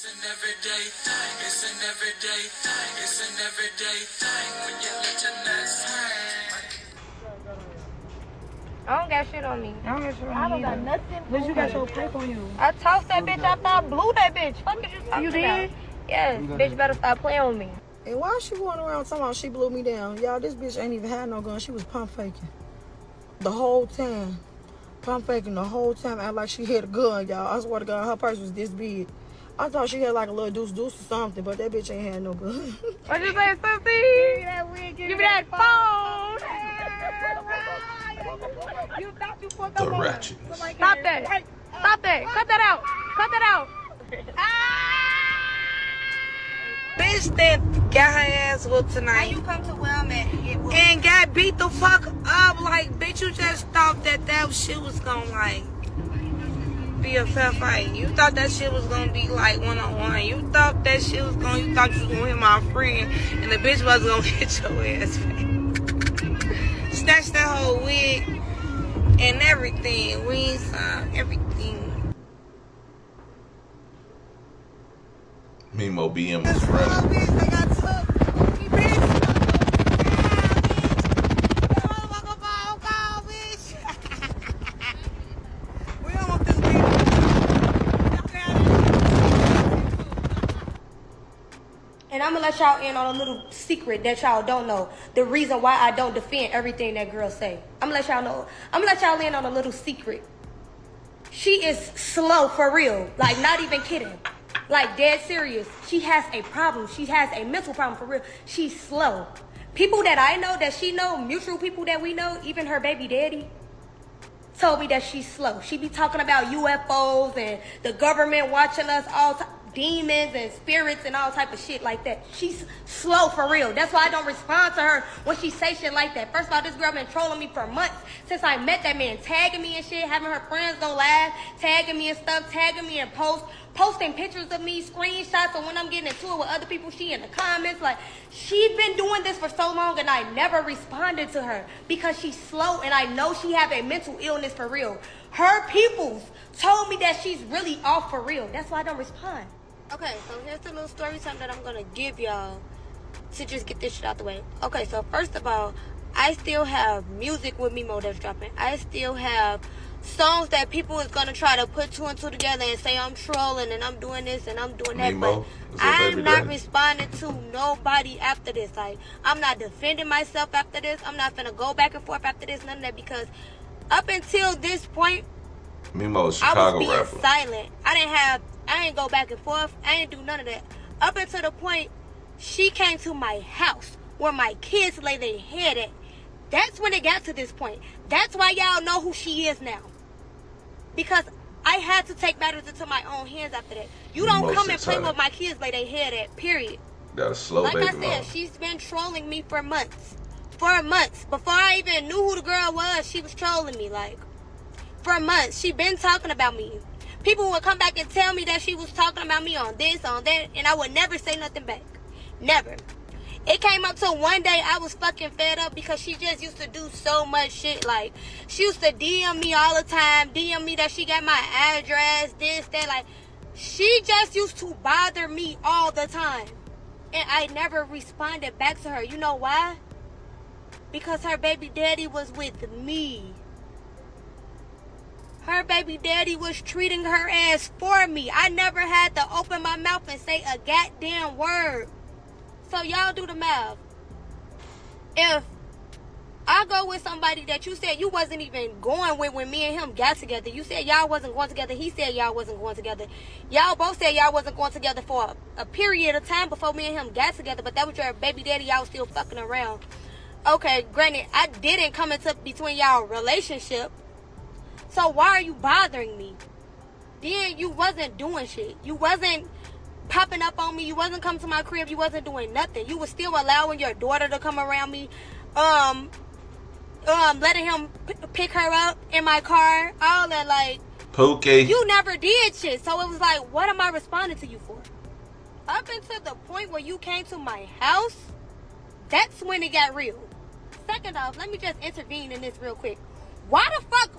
It's an everyday thing. It's an everyday thing. It's an everyday thing when you let your nuts hang. I don't got shit on me. I don't got shit on me. I don't got nothing. But you got your pick on you. I tossed that bitch after I blew that bitch. Fuck is you talking You about? did? Yes, bitch better stop playing with me. And why is she going around talking about she blew me down? Y'all, this bitch ain't even had no gun. She was pump faking. The whole time. Pump faking the whole time. Act like she had a gun, y'all. I swear to God, her purse was this big. I thought she had like a little deuce or something, but that bitch ain't had no gun. What you say, Susie? Give me that phone. You thought you put The ratchetness. Stop that. Stop that. Cut that out. Cut that out. Bitch that got her ass whooped tonight. You come to where I'm at And got beat the fuck up. Like, bitch, you just thought that shit was gonna, like, be a fair fight. You thought that shit was gonna be, like, one-on-one. You thought that shit was gonna, you thought you was gonna hit my friend, and the bitch was gonna hit your ass back. Snatched that whole wig and everything. Wings, everything. Mimo BM was running. They got took. And I'm gonna let y'all in on a little secret that y'all don't know. The reason why I don't defend everything that girls say. I'm gonna let y'all know. I'm gonna let y'all in on a little secret. She is slow for real. Like, not even kidding. Like, dead serious. She has a problem. She has a mental problem for real. She's slow. People that I know, that she know, mutual people that we know, even her baby daddy, told me that she's slow. She be talking about UFOs and the government watching us, all demons and spirits and all type of shit like that. She's slow for real. That's why I don't respond to her when she say shit like that. First of all, this girl been trolling me for months since I met that man, tagging me and shit, having her friends go live, tagging me and stuff, tagging me and posting pictures of me, screenshots of when I'm getting into it with other people. She in the comments. Like, she been doing this for so long and I never responded to her because she's slow and I know she have a mental illness for real. Her peoples told me that she's really off for real. That's why I don't respond. Okay, so here's the little story time that I'm gonna give y'all to just get this shit out the way. Okay, so first of all, I still have music with Mimo that's dropping. I still have songs that people is gonna try to put two and two together and say I'm trolling and I'm doing this and I'm doing that. Mimo, but I'm not responding to nobody after this. Like, I'm not defending myself after this. I'm not finna go back and forth after this, none of that, because up until this point, Mimo's I Chicago was being rapper. silent. I didn't go back and forth. I didn't do none of that. Up until the point she came to my house where my kids lay their head at. That's when it got to this point. That's why y'all know who she is now. Because I had to take matters into my own hands after that. You don't come and play with my kids lay their head at, period. Got a slow like baby I said, mama. she's been trolling me for months. For months. Before I even knew who the girl was, she was trolling me. Like, for months. She been talking about me. People would come back and tell me that she was talking about me on this, on that, and I would never say nothing back. Never. It came up to one day I was fucking fed up because she just used to do so much shit. Like, she used to DM me all the time, DM me that she got my address, this, that. Like, she just used to bother me all the time. And I never responded back to her. You know why? Because her baby daddy was with me. Her baby daddy was treating her ass for me. I never had to open my mouth and say a goddamn word. So y'all do the math. If I go with somebody that you said you wasn't even going with when me and him got together. You said y'all wasn't going together. He said y'all wasn't going together. Y'all both said y'all wasn't going together for a period of time before me and him got together. But that was your baby daddy. Y'all still fucking around. Okay, granted, I didn't come into between y'all relationship. So why are you bothering me? Then you wasn't doing shit. You wasn't popping up on me. You wasn't coming to my crib. You wasn't doing nothing. You was still allowing your daughter to come around me. Letting him pick her up in my car. All that, like, Pookie. you never did shit. So it was like, what am I responding to you for? Up until the point where you came to my house, that's when it got real. Second off, let me just intervene in this real quick. Why the fuck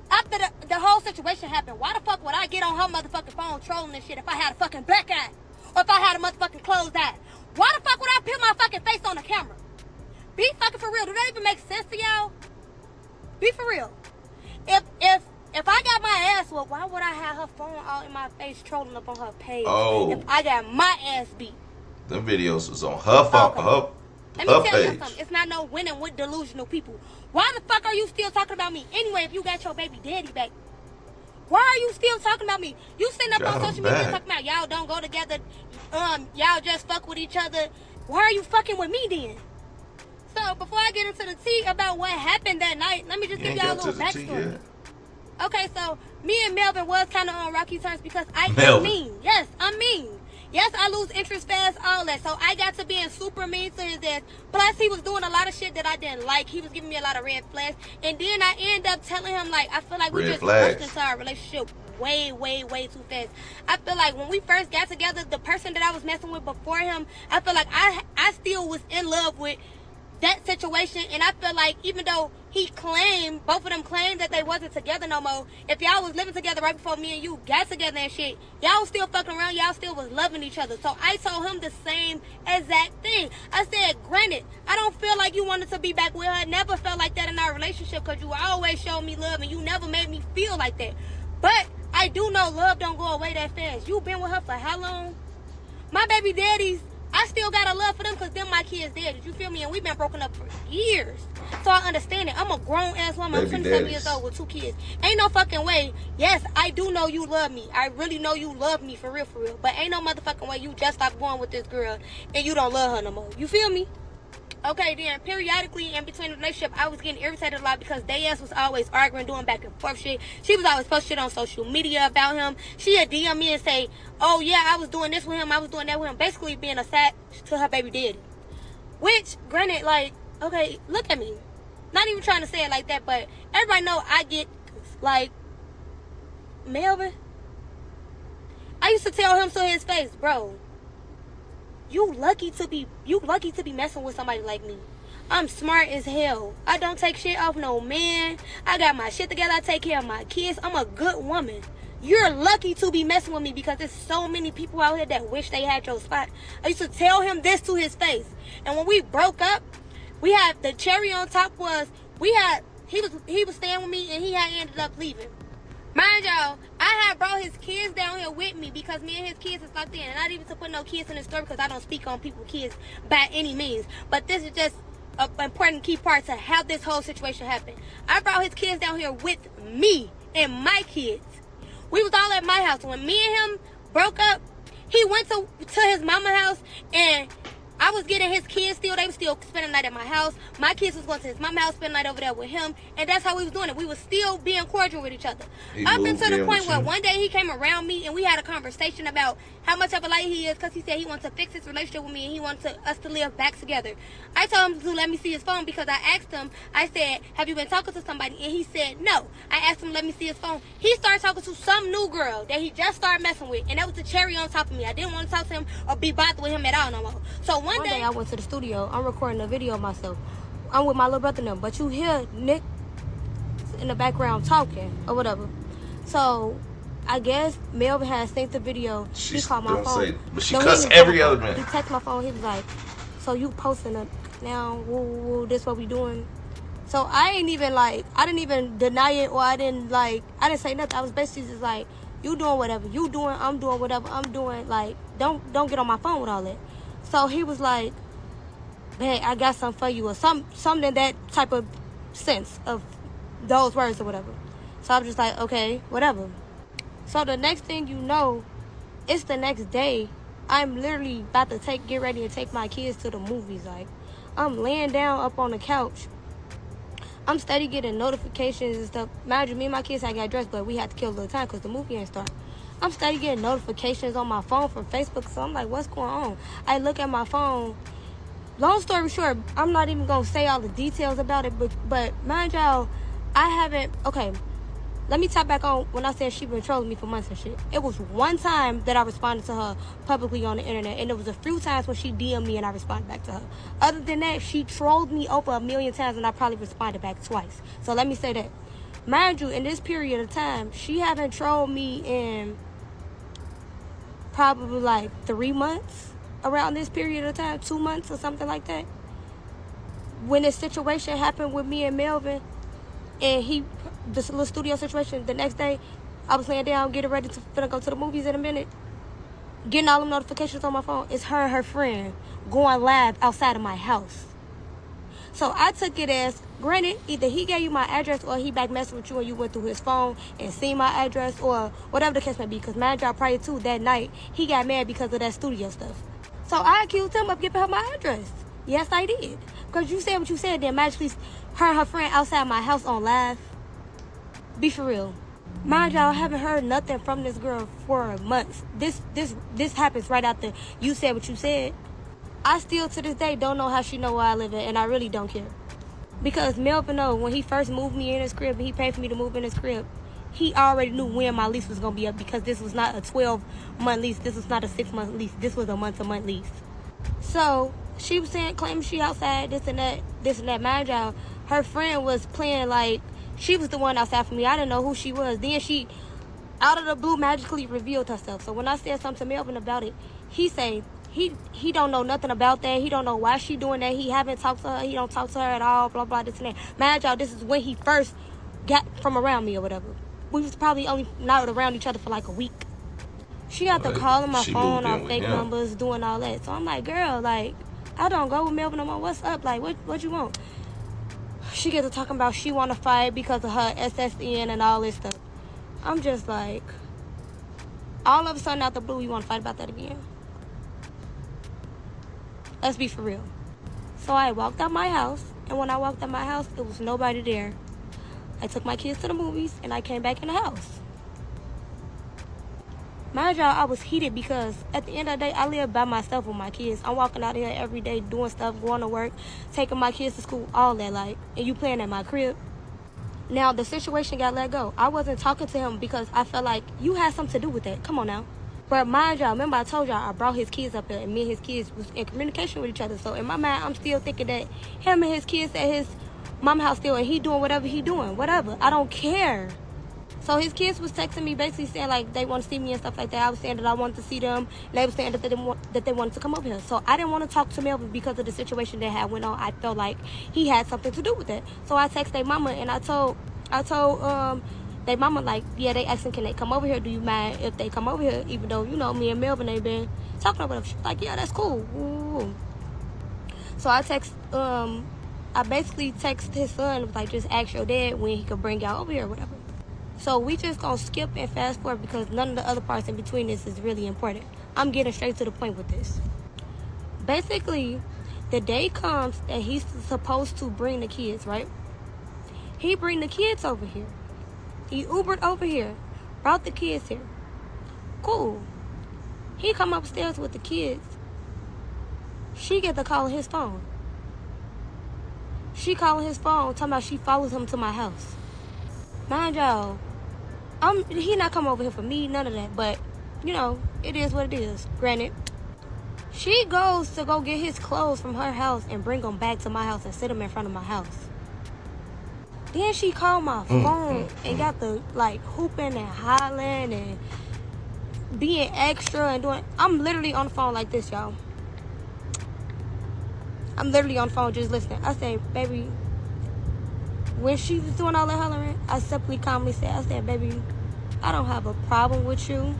after the whole situation happened, why the fuck would I get on her motherfucking phone trolling and shit if I had a fucking black eye? Or if I had a motherfucking closed eye? Why the fuck would I put my fucking face on the camera? Be fucking for real. Do that even make sense to y'all? Be for real. If I got my ass whooped, why would I have her phone all in my face trolling up on her page? Oh. If I got my ass beat. Them videos was on her phone, Okay. Let me her tell you page. something. It's not no winning with delusional people. Why the fuck are you still talking about me anyway if you got your baby daddy back? Why are you still talking about me? You sitting up on social media talking about y'all don't go together. Y'all just fuck with each other. Why are you fucking with me then? So before I get into the tea about what happened that night, let me just give y'all a little backstory. Okay, so me and Melvin was kind of on rocky terms because I am mean. Yes, I'm mean. Yes, I lose interest fast, all that. So I got to being super mean to his ass. Plus, he was doing a lot of shit that I didn't like. He was giving me a lot of red flags. And then I end up telling him, like, I feel like we just rushed into our relationship way, way, way too fast. I feel like when we first got together, the person that I was messing with before him, I feel like I still was in love with that situation. And I feel like even though both of them claimed that they wasn't together no more, if y'all was living together right before me and you got together and shit, y'all was still fucking around, y'all still was loving each other. So I told him the same exact thing. I said, granted, I don't feel like you wanted to be back with her. Never felt like that in our relationship because you always showed me love and you never made me feel like that. But I do know love don't go away that fast. You been with her for how long? My baby daddies, I still got a love for them because them my kids' daddies. You feel me? And we've been broken up for years. So I understand it. I'm a grown-ass woman. I'm 27 years old with 2 kids. Ain't no fucking way. Yes, I do know you love me. I really know you love me for real, for real. But ain't no motherfucking way you just stopped going with this girl and you don't love her no more. You feel me? Okay, then periodically in between the relationship, I was getting irritated a lot because they ass was always arguing, doing back and forth shit. She was always post shit on social media about him. She'd DM me and say, oh yeah, I was doing this with him, I was doing that with him. Basically being a side to her baby daddy. Which, granted, like, okay, look at me. Not even trying to say it like that, but everybody know I get, like, Melvin. I used to tell him to his face, bro, you lucky to be messing with somebody like me. I'm smart as hell. I don't take shit off no man. I got my shit together. I take care of my kids. I'm a good woman. You're lucky to be messing with me because there's so many people out here that wish they had your spot. I used to tell him this to his face. And when we broke up, we had the cherry on top was he was staying with me and he had ended up leaving. Mind y'all, I had brought his kids down here with me because me and his kids is locked in. And not even to put no kids in the story because I don't speak on people's kids by any means. But this is just an important key part to how this whole situation happened. I brought his kids down here with me and my kids. We was all at my house. When me and him broke up, he went to his mama's house and I was getting his kids still. They were still spending the night at my house. My kids was going to his mama's house, spending the night over there with him. And that's how we was doing it. We was still being cordial with each other. Up until the point where one day he came around me and we had a conversation about how much of a light he is because he said he wanted to fix his relationship with me and he wanted us to live back together. I told him to let me see his phone because I asked him, I said, have you been talking to somebody? And he said, no. I asked him, let me see his phone. He started talking to some new girl that he just started messing with. And that was the cherry on top of me. I didn't want to talk to him or be bothered with him at all no more. So one day I went to the studio. I'm recording a video of myself. I'm with my little brother now. But you hear Nick in the background talking or whatever. So I guess Melvin had seen the video. He called my phone. But she cussed every other man. He texted my phone. He was like, so you posting it now? Woo, woo, this what we doing? So I didn't even deny it or I didn't say nothing. I was basically just like, you doing whatever you doing, I'm doing whatever I'm doing. Like, don't get on my phone with all that. So he was like, man, I got something for you or something that type of sense of those words or whatever. So I'm just like, okay, whatever. So the next thing you know, it's the next day. I'm literally about to get ready and take my kids to the movies. Like, I'm laying down up on the couch. I'm steady getting notifications and stuff. Mind you, me and my kids had got dressed, but we had to kill a little time because the movie ain't start. I'm steady getting notifications on my phone from Facebook, so I'm like, what's going on? I look at my phone. Long story short, I'm not even going to say all the details about it, but mind y'all, I haven't, okay, let me tap back on when I said she been trolling me for months and shit. It was one time that I responded to her publicly on the internet, and it was a few times when she DM'd me and I responded back to her. Other than that, she trolled me over 1,000,000 times, and I probably responded back twice. So let me say that. Mind you, in this period of time, she haven't trolled me in probably like 3 months. Around this period of time, 2 months or something like that. When this situation happened with me and Melvin, and this little studio situation, the next day, I was laying down, getting ready to finna go to the movies in a minute, getting all them notifications on my phone. It's her and her friend going live outside of my house. So I took it as, granted, either he gave you my address or he back messing with you and you went through his phone and seen my address or whatever the case may be. Because mind y'all, prior to that night, he got mad because of that studio stuff. So I accused him of giving her my address. Yes, I did. Because you said what you said, then magically her and her friend outside my house on live. Be for real. Mind y'all, I haven't heard nothing from this girl for months. This happens right after you said what you said. I still to this day don't know how she know where I live at, and I really don't care. Because Melvin, when he first moved me in his crib and he paid for me to move in his crib, he already knew when my lease was going to be up, because this was not a 12-month lease. This was not a 6-month lease. This was a month-to-month lease. So she was claiming she outside, this and that. Mind y'all, her friend was playing like she was the one outside for me. I didn't know who she was. Then she, out of the blue, magically revealed herself. So when I said something to Melvin about it, he say he don't know nothing about that. He don't know why she doing that. He haven't talked to her. He don't talk to her at all, blah, blah, this and that. Mind y'all, this is when he first got from around me or whatever. We was probably only not around each other for like a week. She got to calling my phone on fake numbers, doing all that. So I'm like, girl, like, I don't go with Melvin no more. What's up? Like, what you want? She gets to talking about she want to fight because of her SSN and all this stuff. I'm just like, all of a sudden out the blue, you want to fight about that again? Let's be for real. So I walked out my house, and when I walked out my house, there was nobody there. I took my kids to the movies, and I came back in the house. Mind y'all, I was heated because at the end of the day, I live by myself with my kids. I'm walking out here every day, doing stuff, going to work, taking my kids to school, all that, like, and you playing at my crib. Now, the situation got let go. I wasn't talking to him because I felt like you had something to do with that. Come on now. But mind y'all, remember I told y'all I brought his kids up here, and me and his kids was in communication with each other. So in my mind, I'm still thinking that him and his kids at his mama house still, and he doing whatever he doing, whatever. I don't care. So his kids was texting me basically saying like they want to see me and stuff like that. I was saying that I wanted to see them. And they were saying that they wanted to come over here. So I didn't want to talk to Melvin because of the situation that had went on. I felt like he had something to do with it. So I texted their mama, and I told they mama, like, yeah, they asking can they come over here. Do you mind if they come over here? Even though, you know, me and Melvin ain't been talking about it. She's like, yeah, that's cool. Ooh. So I basically text his son, like, just ask your dad when he could bring y'all over here or whatever. So we just gonna skip and fast forward because none of the other parts in between this is really important. I'm getting straight to the point with this. Basically, the day comes that he's supposed to bring the kids, right? He bring the kids over here. He Ubered over here, brought the kids here. Cool. He come upstairs with the kids. She get the call on his phone. She calling his phone, talking about she follows him to my house. Mind y'all, he not come over here for me, none of that. But, you know, it is what it is. Granted, she goes to go get his clothes from her house and bring them back to my house and sit them in front of my house. Then she called my phone and got the, like, hooping and hollering and being extra and doing... I'm literally on the phone like this, y'all. I'm literally on the phone just listening. I say, baby... When she was doing all that hollering, I simply calmly said, I said, baby, I don't have a problem with you.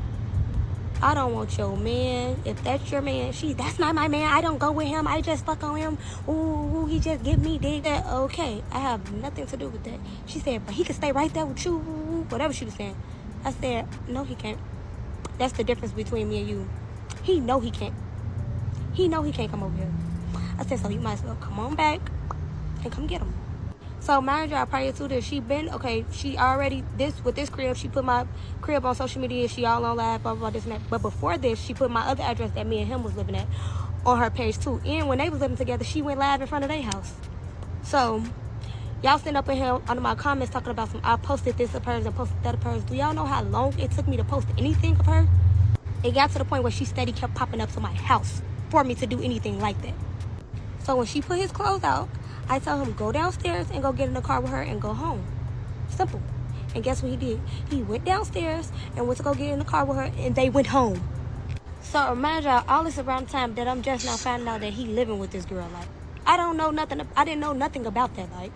I don't want your man. If that's your man, that's not my man. I don't go with him. I just fuck on him. Ooh, he just give me dick. That okay. I have nothing to do with that. She said, but he can stay right there with you. Whatever she was saying. I said, no, he can't. That's the difference between me and you. He know he can't. He know he can't come over here. I said, so you might as well come on back and come get him. So mind y'all, prior to this, she already, with this crib, she put my crib on social media, she all on live, blah, blah, this and that. But before this, she put my other address that me and him was living at on her page too. And when they was living together, she went live in front of their house. So, y'all sitting up in here under my comments talking about I posted this of hers and posted that of hers. Do y'all know how long it took me to post anything of her? It got to the point where she steady kept popping up to my house for me to do anything like that. So when she put his clothes out, I tell him, go downstairs and go get in the car with her and go home. Simple. And guess what he did? He went downstairs and went to go get in the car with her, and they went home. So imagine all this around the time that I'm just now finding out that he living with this girl. Like, I didn't know nothing about that. Like,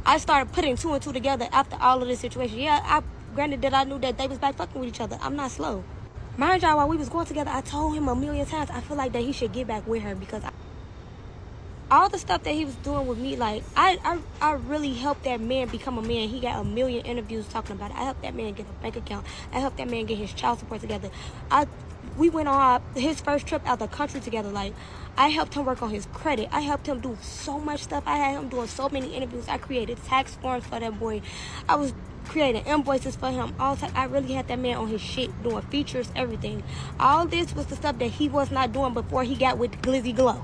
I started putting two and two together after all of this situation. Yeah, granted that I knew that they was back fucking with each other. I'm not slow. Mind y'all, while we was going together, I told him a million times I feel like that he should get back with her, because all the stuff that he was doing with me, like, I really helped that man become a man. He got a million interviews talking about it. I helped that man get a bank account. I helped that man get his child support together. We went on his first trip out the country together. Like, I helped him work on his credit. I helped him do so much stuff. I had him doing so many interviews. I created tax forms for that boy. I was creating invoices for him. I really had that man on his shit, doing features, everything. All this was the stuff that he was not doing before he got with Glizzy Glow.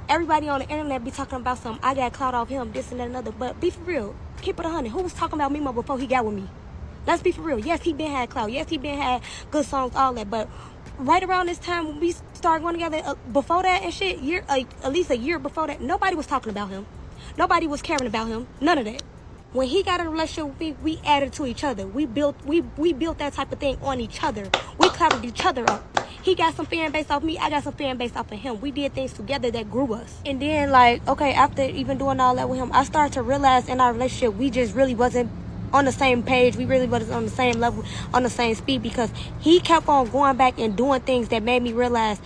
Everybody on the internet be talking about something. I got clout off him, this and that and another. But be for real. Keep it 100. Who was talking about Mimo before he got with me? Let's be for real. Yes, he been had clout. Yes, he been had good songs, all that. But right around this time when we started going together, before that and shit, at least a year before that, nobody was talking about him. Nobody was caring about him. None of that. When he got in a relationship with me, we added to each other. We built that type of thing on each other. We clouded each other up. He got some fan base off me. I got some fan base off of him. We did things together that grew us. And then, like, okay, after even doing all that with him, I started to realize in our relationship, we just really wasn't on the same page. We really wasn't on the same level, on the same speed, because he kept on going back and doing things that made me realize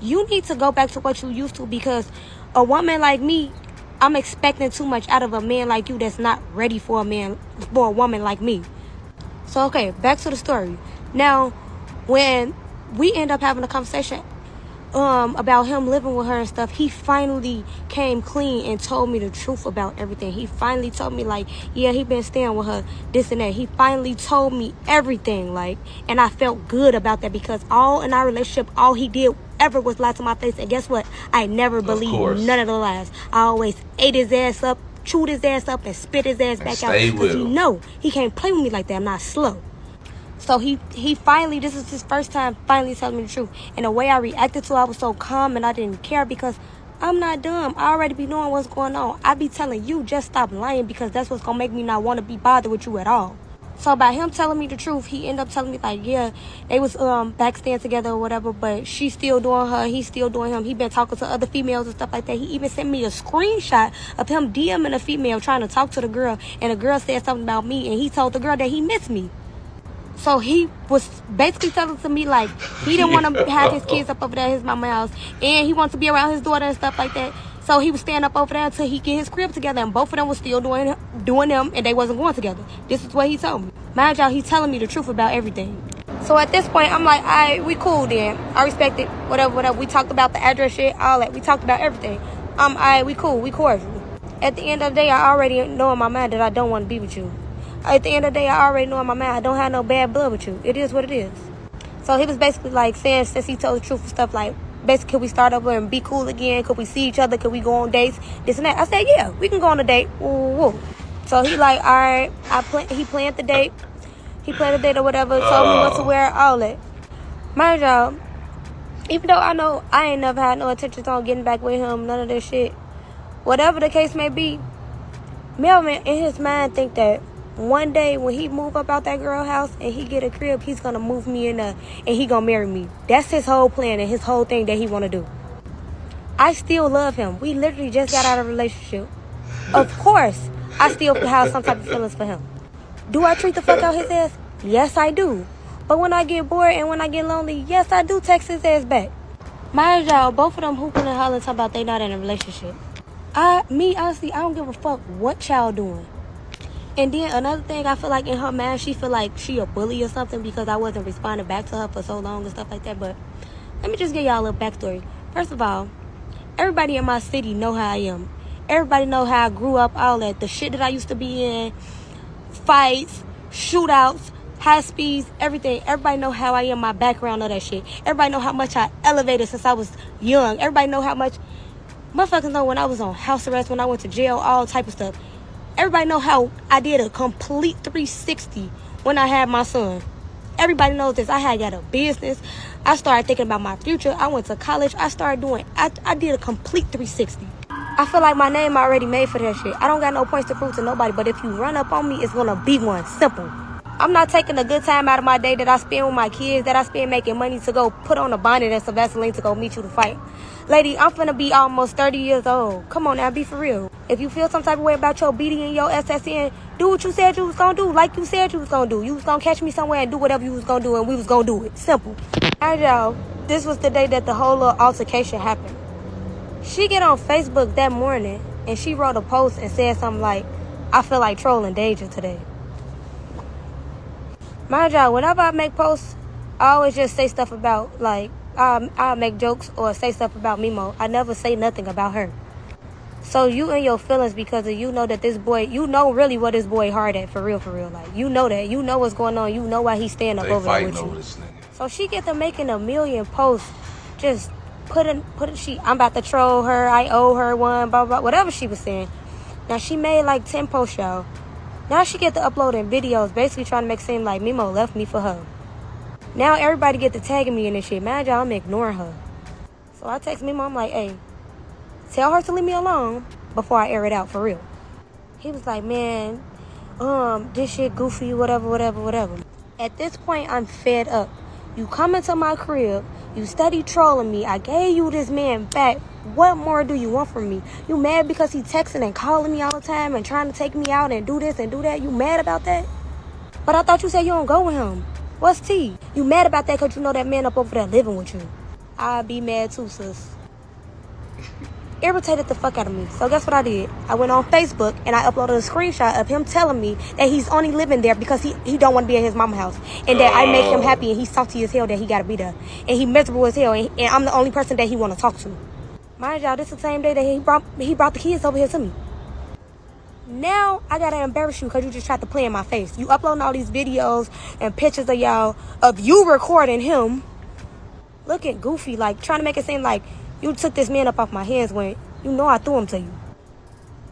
you need to go back to what you used to, because a woman like me, I'm expecting too much out of a man like you that's not ready for a woman like me. So, okay, back to the story. Now, when we end up having a conversation about him living with her and stuff, he finally came clean and told me the truth about everything. He finally told me, like, yeah, he been staying with her, this and that. He finally told me everything, like, and I felt good about that, because all in our relationship, all he did ever was lie to my face. And guess what? I never believed none of the lies. I always ate his ass up, chewed his ass up, and spit his ass back out, because he know he can't play with me like that. I'm not slow. So he finally, this is his first time finally telling me the truth. And the way I reacted to it, I was so calm and I didn't care, because I'm not dumb. I already be knowing what's going on. I be telling you, just stop lying, because that's what's gonna make me not want to be bothered with you at all. So by him telling me the truth, he ended up telling me, like, yeah, they was back staying together or whatever, but she's still doing her, he's still doing him. He been talking to other females and stuff like that. He even sent me a screenshot of him DMing a female trying to talk to the girl, and the girl said something about me, and he told the girl that he missed me. So he was basically telling to me, like, he didn't want to have his kids up over there at his mama's house, and he wants to be around his daughter and stuff like that. So he was staying up over there until he get his crib together, and both of them was still doing them, and they wasn't going together. This is what he told me. Mind y'all, he's telling me the truth about everything. So at this point, I'm like, all right, we cool then. I respect it. Whatever. We talked about the address shit, all that. We talked about everything. All right, we cool. We cordial. At the end of the day, I already know in my mind that I don't want to be with you. At the end of the day, I already know in my mind I don't have no bad blood with you. It is what it is. So he was basically like saying, since he told the truth and stuff, like, basically, could we start over and be cool again? Could we see each other? Could we go on dates? This and that. I said, yeah, we can go on a date. Woo. So he like, all right. He planned the date. He planned the date or whatever. Told me what to wear, all that. Mind y'all, even though I know I ain't never had no intentions on getting back with him, none of this shit, whatever the case may be, Melvin in his mind think that one day when he move up out that girl house and he get a crib, he's gonna move me in there and he gonna marry me. That's his whole plan and his whole thing that he wanna do. I still love him. We literally just got out of a relationship. Of course, I still have some type of feelings for him. Do I treat the fuck out his ass? Yes, I do. But when I get bored and when I get lonely, yes, I do text his ass back. Mind y'all, both of them hooping and hollering talking about they not in a relationship. Honestly, I don't give a fuck what y'all doing. And then another thing, I feel like in her mind, she feel like she a bully or something because I wasn't responding back to her for so long and stuff like that. But let me just give y'all a little backstory. First of all, everybody in my city know how I am. Everybody know how I grew up, all that. The shit that I used to be in, fights, shootouts, high speeds, everything. Everybody know how I am, my background, all that shit. Everybody know how much I elevated since I was young. Everybody know how much, motherfuckers know when I was on house arrest, when I went to jail, all type of stuff. Everybody know how I did a complete 360 when I had my son. Everybody knows this. I had got a business. I started thinking about my future. I went to college. I did a complete 360. I feel like my name already made for that shit. I don't got no points to prove to nobody, but if you run up on me, it's gonna be one. Simple. I'm not taking a good time out of my day that I spend with my kids, that I spend making money to go put on a bonnet and some Vaseline to go meet you to fight. Lady, I'm finna be almost 30 years old. Come on now, be for real. If you feel some type of way about your BD and your SSN, do what you said you was gonna do, like you said you was gonna do. You was gonna catch me somewhere and do whatever you was gonna do, and we was gonna do it. Simple. Alright, y'all, this was the day that the whole little altercation happened. She get on Facebook that morning, and she wrote a post and said something like, I feel like trolling Deja today. Mind y'all, whenever I make posts, I always just say stuff about, like, I'll make jokes or say stuff about Mimo. I never say nothing about her. So you in your feelings because of you know that this boy, you know really what this boy hard at, for real. Like, you know that. You know what's going on. You know why he's staying up over there with you. This nigga. So she get to making a million posts, just I'm about to troll her, I owe her one, blah, blah, whatever she was saying. Now, she made like 10 posts, y'all. Now she get to uploading videos, basically trying to make it seem like Mimo left me for her. Now everybody get to tagging me in this shit. Man, y'all, I'm ignoring her. So I text Mimo, I'm like, hey, tell her to leave me alone before I air it out for real. He was like, man, this shit goofy, whatever. At this point, I'm fed up. You come into my crib, you steady trolling me. I gave you this man back. What more do you want from me? You mad because he texting and calling me all the time and trying to take me out and do this and do that? You mad about that? But I thought you said you don't go with him. What's tea? You mad about that because you know that man up over there living with you. I'd be mad too, sis. Irritated the fuck out of me. So guess what I did? I went on Facebook and I uploaded a screenshot of him telling me that he's only living there because he don't want to be at his mama's house. And that I make him happy and he's salty as hell that he got to be there. And he miserable as hell and I'm the only person that he want to talk to. Mind y'all, this is the same day that he brought the kids over here to me. Now, I gotta embarrass you because you just tried to play in my face. You uploading all these videos and pictures of y'all, of you recording him, looking goofy, like trying to make it seem like you took this man up off my hands when you know I threw him to you.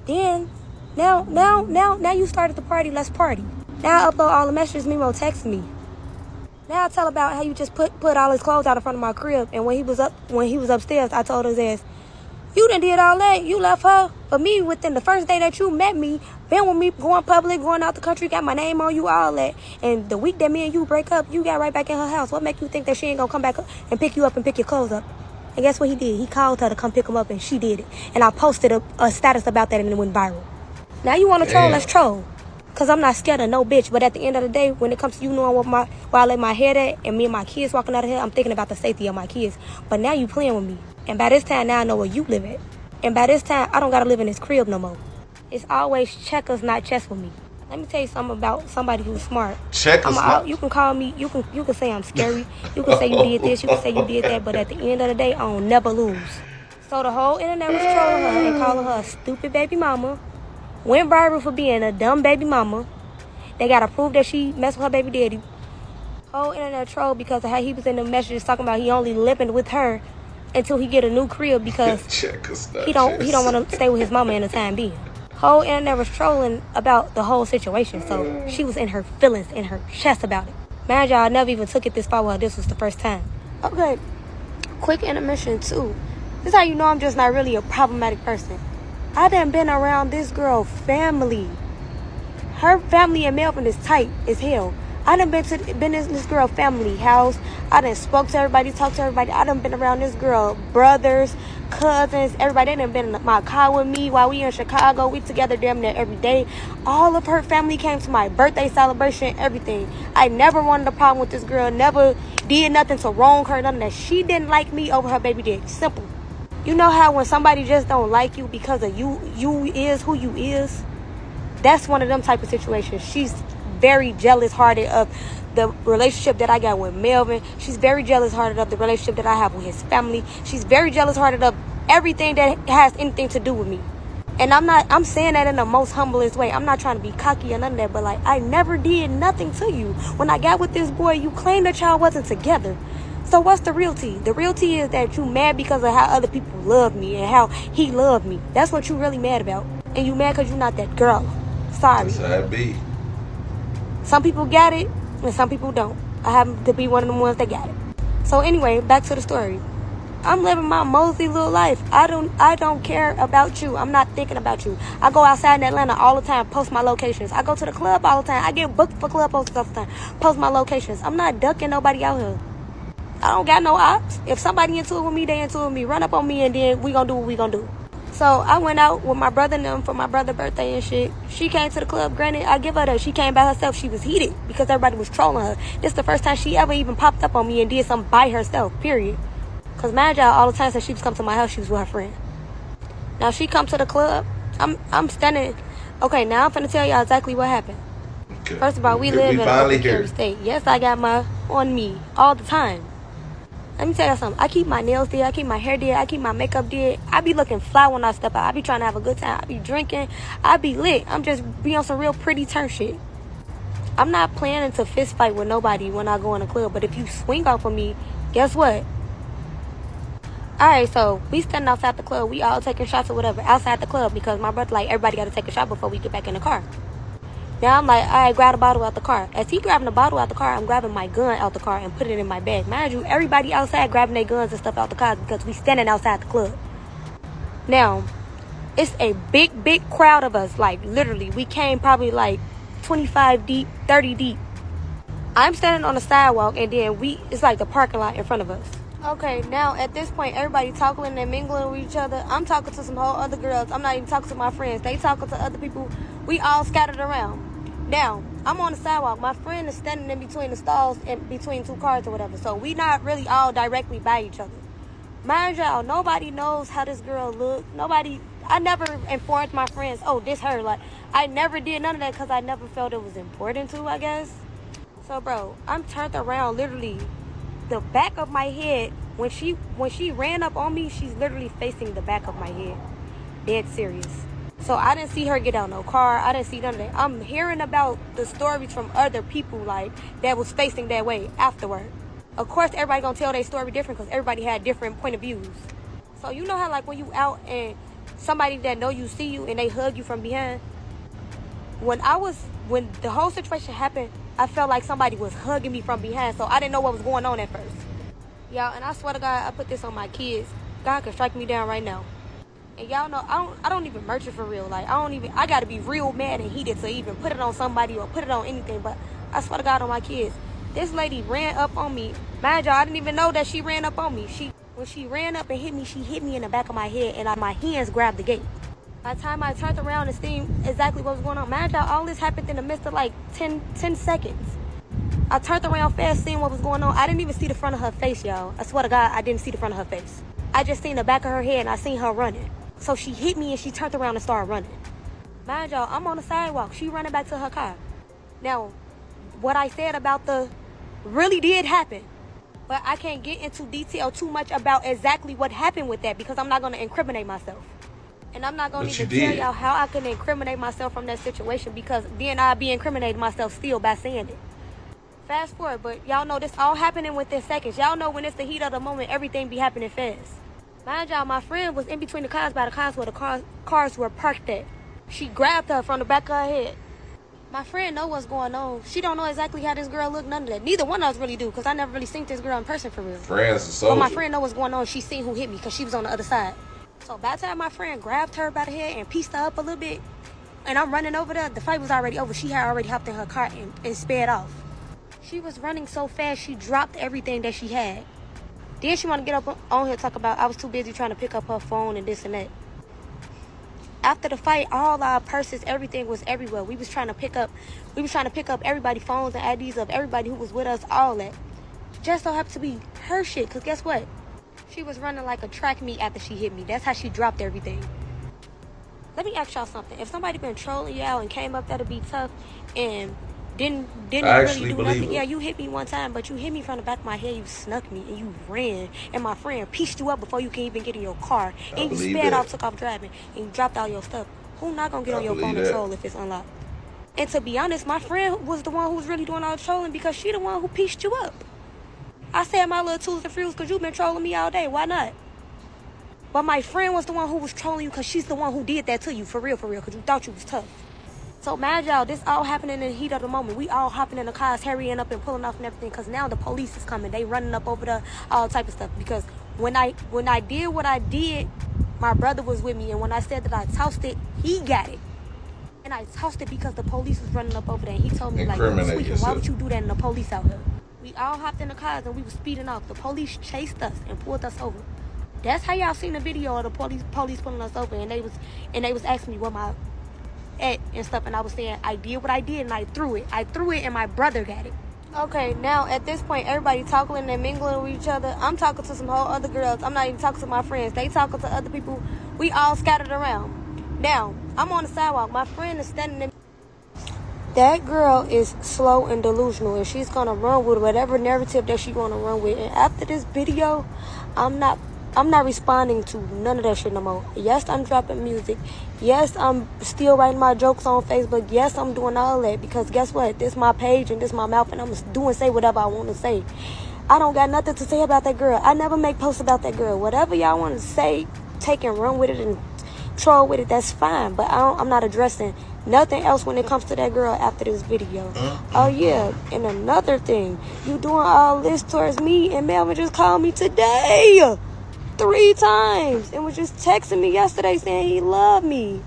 Then, now you started the party, let's party. Now I upload all the messages Mimo texted me. Now I tell about how you just put all his clothes out in front of my crib, and when he was upstairs, I told his ass, you done did all that, you left her. But me, within the first day that you met me, been with me, going public, going out the country, got my name on you, all that. And the week that me and you break up, you got right back in her house. What make you think that she ain't gonna come back and pick you up and pick your clothes up? And guess what he did? He called her to come pick him up, and she did it. And I posted a status about that, and it went viral. Now you want to troll? Let's troll. Because I'm not scared of no bitch. But at the end of the day, when it comes to you knowing where I lay my head at, and me and my kids walking out of here, I'm thinking about the safety of my kids. But now you playing with me. And by this time, now I know where you live at. And by this time, I don't got to live in this crib no more. It's always checkers, not chess with me. Let me tell you something about somebody who's smart. Checkers, you can call me, you can say I'm scary. You can say you did this, you can say you did that. But at the end of the day, I don't never lose. So the whole internet was trolling her and calling her a stupid baby mama. Went viral for being a dumb baby mama. They got to prove that she messed with her baby daddy. Whole internet troll because of how he was in the messages talking about he only living with her until he get a new crib because he don't want to stay with his mama in the time being. Whole internet was trolling about the whole situation, so she was in her feelings, in her chest about it. Mind y'all, I never even took it this far. Well, this was the first time. Okay, quick intermission too. This is how you know I'm just not really a problematic person. I done been around this girl family. Her family in Melbourne is tight as hell. I done been in this girl family house. I done spoke to everybody, talked to everybody. I done been around this girl brothers, cousins, everybody. They done been in my car with me while we in Chicago. We together damn near every day. All of her family came to my birthday celebration, everything. I never wanted a problem with this girl. Never did nothing to wrong her, none of that. She didn't like me over her baby daddy. Simple. You know how when somebody just don't like you because of you is who you is? That's one of them type of situations. She's very jealous-hearted of the relationship that I got with Melvin. She's very jealous-hearted of the relationship that I have with his family. She's very jealous-hearted of everything that has anything to do with me. And I'm saying that in the most humblest way. I'm not trying to be cocky or none of that, but like, I never did nothing to you. When I got with this boy, you claimed that y'all wasn't together. So what's the real tea? The real tea is that you mad because of how other people love me and how he loved me. That's what you really mad about. And you mad because you're not that girl. Sorry. That's how it be. Some people got it and some people don't. I happen to be one of the ones that got it. So anyway, back to the story. I'm living my mosey little life. I don't care about you. I'm not thinking about you. I go outside in Atlanta all the time, post my locations. I go to the club all the time. I get booked for club posters all the time, post my locations. I'm not ducking nobody out here. I don't got no ops. If somebody into it with me, they into it with me. Run up on me and then we gonna do what we gonna do. So I went out with my brother and them for my brother's birthday and shit. She came to the club. Granted, I give her that. She came by herself. She was heated because everybody was trolling her. This is the first time she ever even popped up on me and did something by herself, period. Because mind y'all, all the time since she was coming to my house, she was with her friend. Now she come to the club. I'm standing. Okay, now I'm finna tell y'all exactly what happened. Okay. First of all, we live in a Carey state. Yes, I got my on me all the time. Let me tell you something. I keep my nails did. I keep my hair did. I keep my makeup did. I be looking fly when I step out. I be trying to have a good time. I be drinking. I be lit. I'm just be on some real pretty turn shit. I'm not planning to fist fight with nobody when I go in the club. But if you swing off of me, guess what? Alright, so we standing outside the club. We all taking shots or whatever outside the club because my brother like everybody got to take a shot before we get back in the car. Now I'm like, alright, grab a bottle out the car. As he grabbing the bottle out the car, I'm grabbing my gun out the car and putting it in my bag. Mind you, everybody outside grabbing their guns and stuff out the cars because we standing outside the club. Now, it's a big crowd of us. Like, literally, we came probably like 25 deep, 30 deep. I'm standing on the sidewalk and then it's like the parking lot in front of us. Okay, now at this point, everybody talking and mingling with each other. I'm talking to some whole other girls. I'm not even talking to my friends. They talking to other people. We all scattered around. Now, I'm on the sidewalk. My friend is standing in between the stalls, in between two cars or whatever. So we not really all directly by each other. Mind y'all, nobody knows how this girl look. I never informed my friends, oh, this her. Like, I never did none of that because I never felt it was important to, I guess. So, bro, I'm turned around literally. The back of my head, when she ran up on me, she's literally facing the back of my head. Dead serious. So I didn't see her get out no car. I didn't see none of that. I'm hearing about the stories from other people like that was facing that way afterward. Of course, everybody gonna tell their story different because everybody had different point of views. So you know how like when you out and somebody that know you see you and they hug you from behind? When the whole situation happened, I felt like somebody was hugging me from behind, so I didn't know what was going on at first. Y'all, and I swear to God, I put this on my kids. God can strike me down right now. And y'all know, I don't even merch it for real. Like, I gotta be real mad and heated to even put it on somebody or put it on anything. But I swear to God on my kids. This lady ran up on me. Mind y'all, I didn't even know that she ran up on me. When she ran up and hit me, she hit me in the back of my head and my hands grabbed the gate. By the time I turned around and seen exactly what was going on, mind y'all, all this happened in the midst of like 10 seconds. I turned around fast, seeing what was going on. I didn't even see the front of her face, y'all. I swear to God, I didn't see the front of her face. I just seen the back of her head and I seen her running. So she hit me and she turned around and started running. Mind y'all, I'm on the sidewalk. She running back to her car. Now, what I said about really did happen. But I can't get into detail too much about exactly what happened with that because I'm not going to incriminate myself. And I'm not going to even tell y'all how I can incriminate myself from that situation because then I'll be incriminating myself still by saying it. Fast forward, but y'all know this all happening within seconds. Y'all know when it's the heat of the moment, everything be happening fast. Mind y'all, my friend was in between the cars by the cars where the cars were parked at. She grabbed her from the back of her head. My friend know what's going on. She don't know exactly how this girl look, none of that. Neither one of us really do because I never really seen this girl in person for real. Friends and soldiers. But my friend know what's going on. She seen who hit me because she was on the other side. So by the time my friend grabbed her by the head and pieced her up a little bit, and I'm running over there, the fight was already over. She had already hopped in her car and sped off. She was running so fast, she dropped everything that she had. Then she want to get up on here and talk about I was too busy trying to pick up her phone and this and that. After the fight, all our purses, everything was everywhere. We was trying to pick up everybody's phones and IDs of everybody who was with us, all that. Just so happened to be her shit, because guess what? She was running like a track meet after she hit me. That's how she dropped everything. Let me ask y'all something. If somebody been trolling y'all and came up there to be tough and didn't really do nothing. Yeah, you hit me one time, but you hit me from the back of my head. You snuck me and you ran, and my friend pieced you up before you can even get in your car, and you sped off, took off driving, and you dropped all your stuff. Who not gonna get on your phone and troll if it's unlocked? And to be honest, my friend was the one who was really doing all the trolling because she the one who pieced you up. I said my little tools and fruits because you've been trolling me all day. Why not? But my friend was the one who was trolling you because she's the one who did that to you, for real, because you thought you was tough. So mind y'all, this all happening in the heat of the moment. We all hopping in the cars, hurrying up and pulling off and everything because now the police is coming. They running up over the all type of stuff because When I did what I did, my brother was with me, and when I said that I tossed it, he got it. And I tossed it because the police was running up over there, and he told me, like, Sweetie, why would you do that in the police out here? We all hopped in the cars and we was speeding off. The police chased us and pulled us over. That's how y'all seen the video of the police pulling us over, and they was asking me where my at and stuff, and I was saying I did what I did and I threw it, and my brother got it. Okay, now at this point, everybody talking and mingling with each other. I'm talking to some whole other girls. I'm not even talking to my friends. They talking to other people. We all scattered around. Now, I'm on the sidewalk. My friend is standing in. That girl is slow and delusional, and she's gonna run with whatever narrative that she wanna run with. And after this video, I'm not responding to none of that shit no more. Yes, I'm dropping music. Yes, I'm still writing my jokes on Facebook. Yes, I'm doing all that because guess what? This my page and this my mouth, and I'm gonna say whatever I want to say. I don't got nothing to say about that girl. I never make posts about that girl. Whatever y'all want to say, take and run with it and troll with it. That's fine. But I'm not addressing nothing else when it comes to that girl after this video. Oh yeah, and another thing, you doing all this towards me, and Melvin just called me today 3 times and was just texting me yesterday saying he loved me.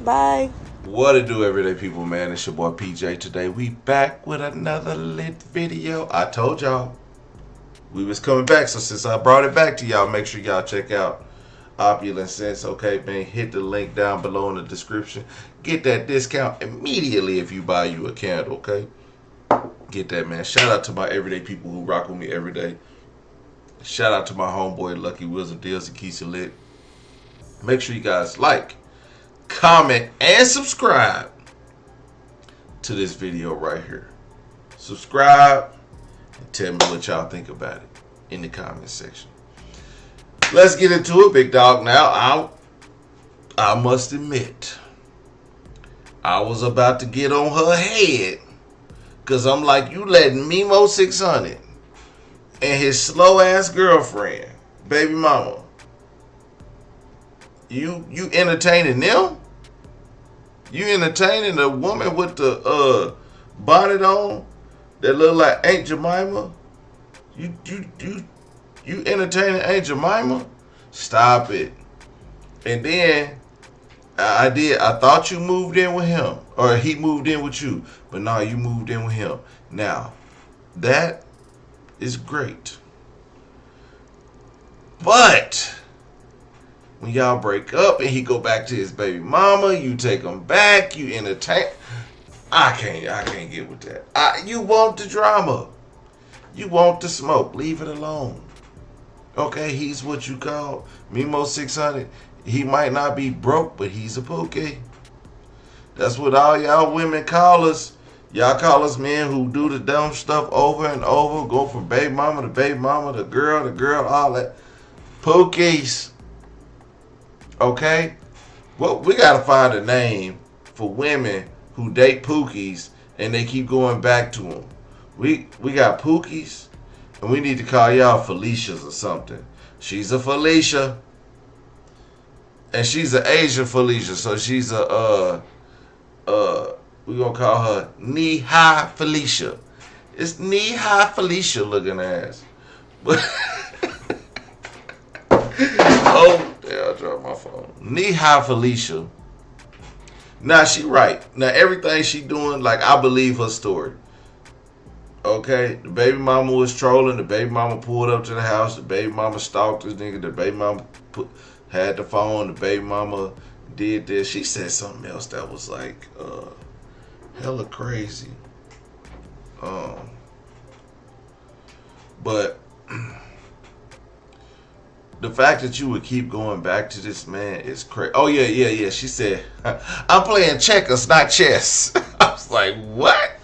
Bye. What it do, everyday people, man? It's your boy PJ. Today we back with another lit video. I told y'all we was coming back, so since I brought it back to y'all, make sure y'all check out Opulence Scents. Okay, man, hit the link down below in the description. Get that discount immediately if you buy you a candle, okay? Get that, man. Shout out to my everyday people who rock with me every day. Shout out to my homeboy Lucky Wheels and Deals and Keys Lit. Make sure you guys like, comment, and subscribe to this video right here. Subscribe and tell me what y'all think about it in the comment section. Let's get into it, big dog. Now, I must admit, I was about to get on her head because I'm like, you letting Mimo 600 and his slow ass girlfriend, Babymama, you entertaining them? You entertaining the woman with the bonnet on that look like Aunt Jemima? You entertaining Aunt Jemima? Stop it. And then I thought you moved in with him, or he moved in with you, but no, you moved in with him. Now, that is great. But when y'all break up and he go back to his baby mama, you take him back, you entertain. I can't get with that. You want the drama. You want the smoke. Leave it alone. Okay, he's what you call Mimo 600. He might not be broke, but he's a pookie. That's what all y'all women call us. Y'all call us men who do the dumb stuff over and over, go from baby mama to baby mama, the girl, all that. Pookies. Okay? Well, we gotta find a name for women who date pookies and they keep going back to them. We got pookies, and we need to call y'all Felicias or something. She's a Felicia. And she's an Asian Felicia, so she's a we gonna call her knee-high Felicia. It's knee-high Felicia looking ass. But oh, damn, I dropped my phone. Knee-high Felicia. Now she right. Now everything she doing, like, I believe her story. Okay, the baby mama was trolling. The baby mama pulled up to the house. The baby mama stalked this nigga. The baby mama had the phone. The baby mama did this. She said something else that was like hella crazy. But the fact that you would keep going back to this man is crazy. Oh yeah. She said, "I'm playing checkers, not chess." I was like, what?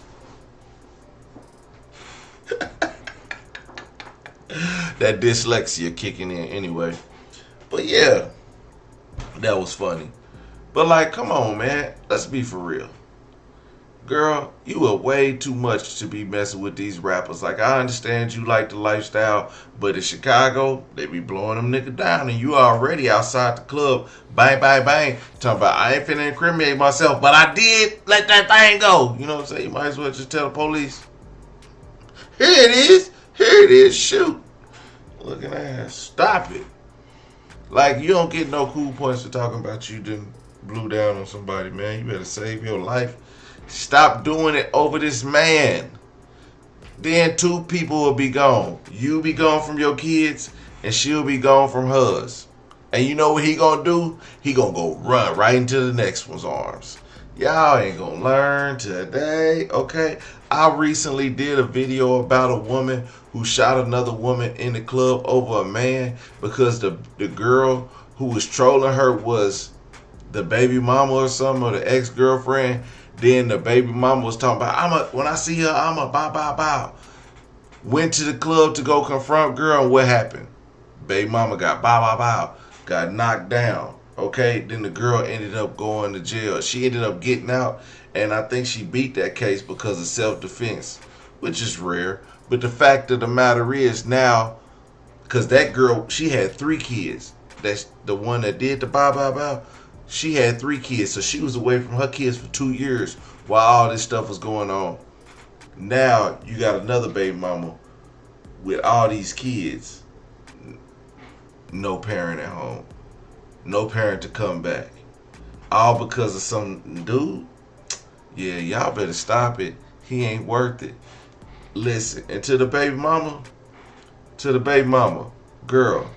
That dyslexia kicking in anyway. But yeah, that was funny. But like, come on, man. Let's be for real. Girl, you are way too much to be messing with these rappers. Like, I understand you like the lifestyle, but in Chicago, they be blowing them niggas down, and you already outside the club, bang, bang, bang, talking about, I ain't finna incriminate myself, but I did let that thing go. You know what I'm saying? You might as well just tell the police, here it is, shoot. looking ass. Stop it. Like, you don't get no cool points for talking about you didn't blew down on somebody, man. You better save your life. Stop doing it over this man. Then 2 people will be gone. You be gone from your kids, and she'll be gone from hers. And you know what he gonna do? He gonna go run right into the next one's arms. Y'all ain't gonna learn today, okay? I recently did a video about a woman who shot another woman in the club over a man because the girl who was trolling her was the baby mama or something, or the ex-girlfriend. Then the baby mama was talking about, when I see her, I'm a bow. Went to the club to go confront girl, and what happened? Baby mama got bow. Got knocked down. Okay, then the girl ended up going to jail. She ended up getting out, and I think she beat that case because of self-defense, which is rare. But the fact of the matter is now, because that girl, she had 3 kids. That's the one that did the bow. She had 3 kids, so she was away from her kids for 2 years while all this stuff was going on. Now you got another baby mama with all these kids. No parent at home. No parent to come back. All because of some dude? Yeah, y'all better stop it. He ain't worth it. Listen, and to the baby mama, girl,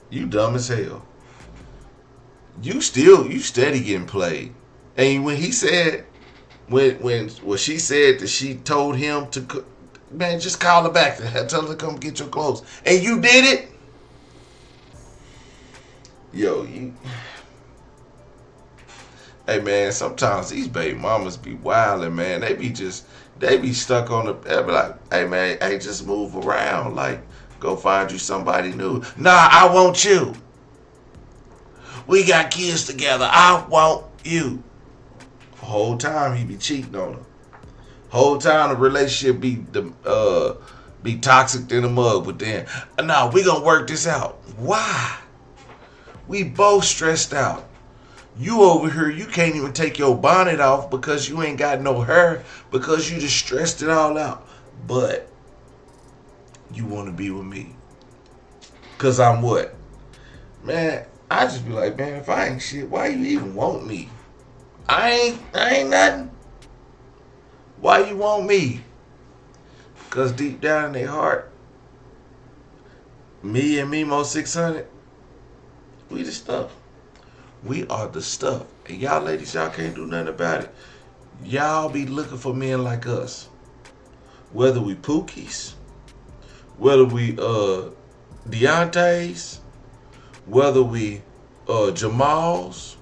you dumb as hell. You steady getting played. And when he said, when she said that she told him to, man, just call her back and tell her to come get your clothes. And you did it? Yo, hey man, sometimes these baby mamas be wildin', man. They be stuck on they be like, hey man, hey, just move around. Like, go find you somebody new. Nah, I want you. We got kids together. I want you. The whole time he be cheating on her. Whole time the relationship be toxic in the mug. But then, nah, we gonna work this out. Why? We both stressed out. You over here, you can't even take your bonnet off because you ain't got no hair because you just stressed it all out. But you want to be with me. Because I'm what? Man, I just be like, man, if I ain't shit, why you even want me? I ain't nothing. Why you want me? Because deep down in their heart, me and Mimo 600, we the stuff. We are the stuff. And y'all ladies, y'all can't do nothing about it. Y'all be looking for men like us. Whether we Pookies, whether we Deontay's, whether we Jamal's,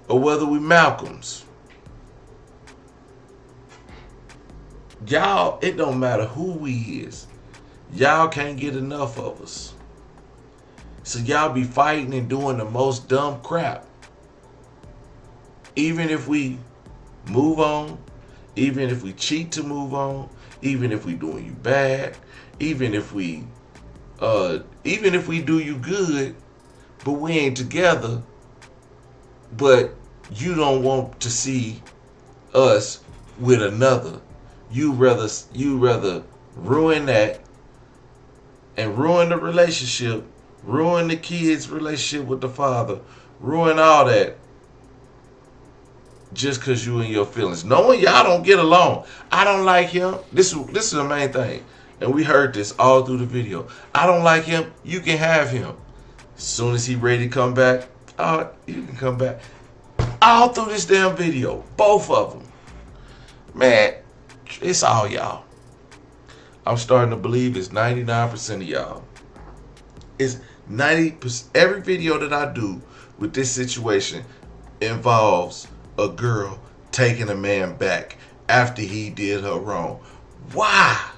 or whether we Malcolm's. Y'all, it don't matter who we is. Y'all can't get enough of us. So y'all be fighting and doing the most dumb crap. Even if we move on, even if we cheat to move on, even if we doing you bad, even if we do you good, but we ain't together, but you don't want to see us with another. You rather ruin that and ruin the relationship, ruin the kids' relationship with the father, ruin all that just because you and your feelings. Knowing y'all don't get along. I don't like him. This is the main thing. And we heard this all through the video. I don't like him. You can have him. As soon as he ready to come back, you can come back. All through this damn video. Both of them. Man, it's all y'all. I'm starting to believe it's 99% of y'all. It's 90%. Every video that I do with this situation involves a girl taking a man back after he did her wrong. Why?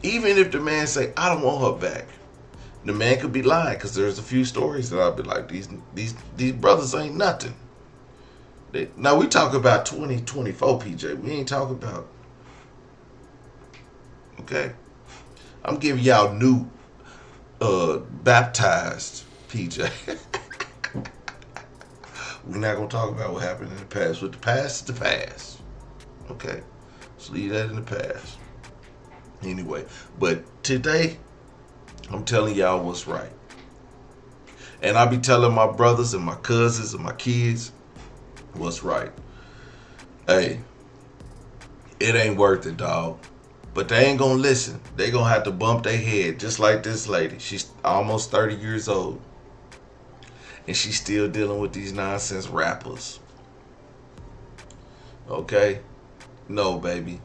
Even if the man say, I don't want her back, the man could be lying, because there's a few stories that I'll be like, these brothers ain't nothing. Now we talk about 2024 PJ. We ain't talking about, okay? I'm giving y'all new baptized PJ. We're not gonna talk about what happened in the past. With the past is the past. Okay? So leave that in the past. Anyway, but today, I'm telling y'all what's right. And I be telling my brothers and my cousins and my kids what's right. Hey, it ain't worth it, dog. But they ain't gonna listen. They gonna have to bump their head, just like this lady. She's almost 30 years old. And she's still dealing with these nonsense rappers. Okay? No, baby.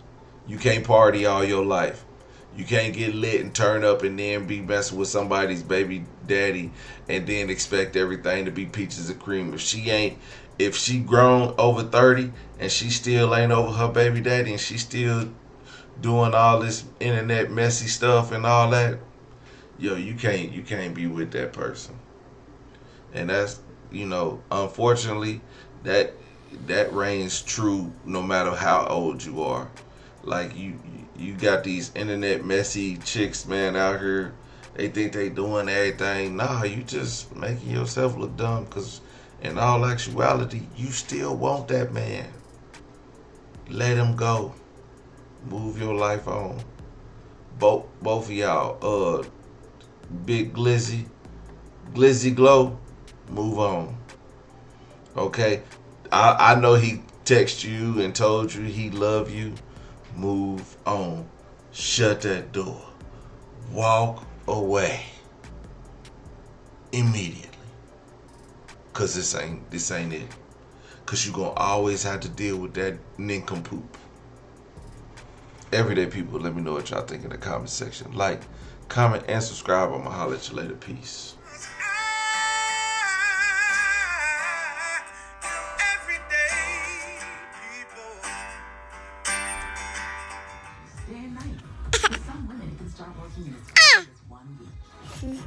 You can't party all your life. You can't get lit and turn up and then be messing with somebody's baby daddy and then expect everything to be peaches and cream. If she grown over 30 and she still ain't over her baby daddy and she still doing all this internet messy stuff and all that, yo, you can't be with that person. And that's, unfortunately, that reigns true no matter how old you are. Like you got these internet messy chicks, man, out here. They think they doing everything. Nah, you just making yourself look dumb, because in all actuality, you still want that man. Let him go. Move your life on. Both of y'all, Big Glizzy Glow, move on. Okay? I know he texted you and told you he love you. Move on. Shut that door. Walk away. Immediately. Cause this ain't it. Cause you gonna always have to deal with that nincompoop. Everyday people, let me know what y'all think in the comment section. Like, comment, and subscribe. I'ma holler at you later. Peace. Day and night. For some women, it can start working in as fast as 1 week.